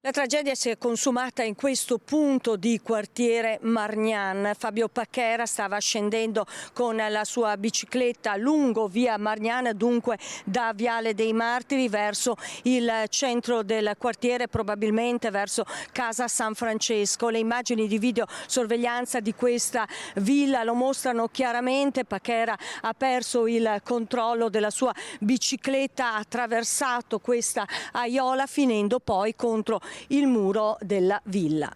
La tragedia si è consumata in questo punto di quartiere Margnan. Fabio Pacchera stava scendendo con la sua bicicletta lungo via Margnan, dunque da Viale dei Martiri verso il centro del quartiere, probabilmente verso Casa San Francesco. Le immagini di videosorveglianza di questa villa lo mostrano chiaramente. Pacchera ha perso il controllo della sua bicicletta, ha attraversato questa aiola finendo poi contro il muro della villa.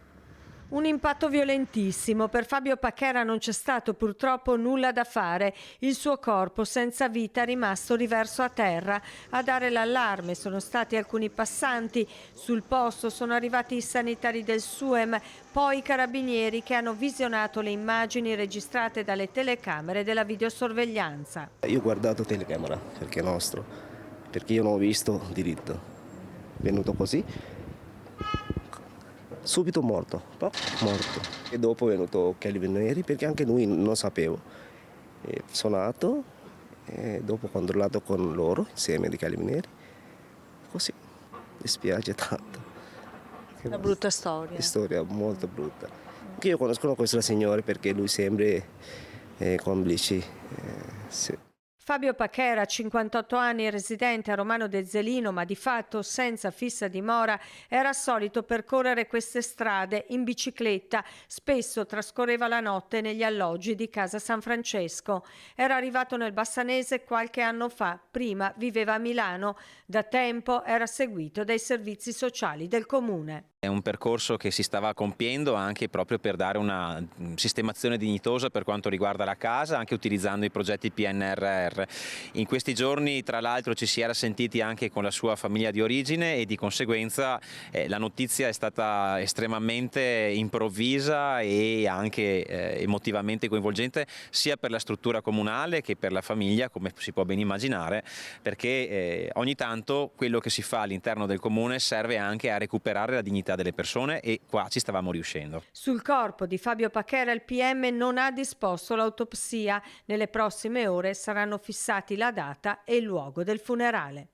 Un impatto violentissimo. Per Fabio Pacchera non c'è stato purtroppo nulla da fare. Il suo corpo senza vita è rimasto riverso a terra. A dare l'allarme sono stati alcuni passanti. Sul posto sono arrivati i sanitari del SUEM, poi i carabinieri che hanno visionato le immagini registrate dalle telecamere della videosorveglianza. Io ho guardato telecamera perché è nostro, perché io non ho visto diritto. Venuto così, subito morto. E dopo è venuto Carabinieri perché anche lui non sapevo. Suonato e dopo ho controllato con loro insieme di Carabinieri. Così, mi spiace tanto. Una brutta storia. Una storia molto brutta. Io conosco questo signore perché lui sempre complice. Sì. Fabio Pacchera, 58 anni, residente a Romano de Zelino, ma di fatto senza fissa dimora, era solito percorrere queste strade in bicicletta. Spesso trascorreva la notte negli alloggi di Casa San Francesco. Era arrivato nel Bassanese qualche anno fa, prima viveva a Milano. Da tempo era seguito dai servizi sociali del comune. È un percorso che si stava compiendo anche proprio per dare una sistemazione dignitosa per quanto riguarda la casa, anche utilizzando i progetti PNRR. In questi giorni, tra l'altro, ci si era sentiti anche con la sua famiglia di origine e di conseguenza la notizia è stata estremamente improvvisa e anche emotivamente coinvolgente sia per la struttura comunale che per la famiglia, come si può ben immaginare, perché ogni tanto quello che si fa all'interno del comune serve anche a recuperare la dignità delle persone e qua ci stavamo riuscendo. Sul corpo di Fabio Pacchera il PM non ha disposto l'autopsia. Nelle prossime ore saranno fissati la data e il luogo del funerale.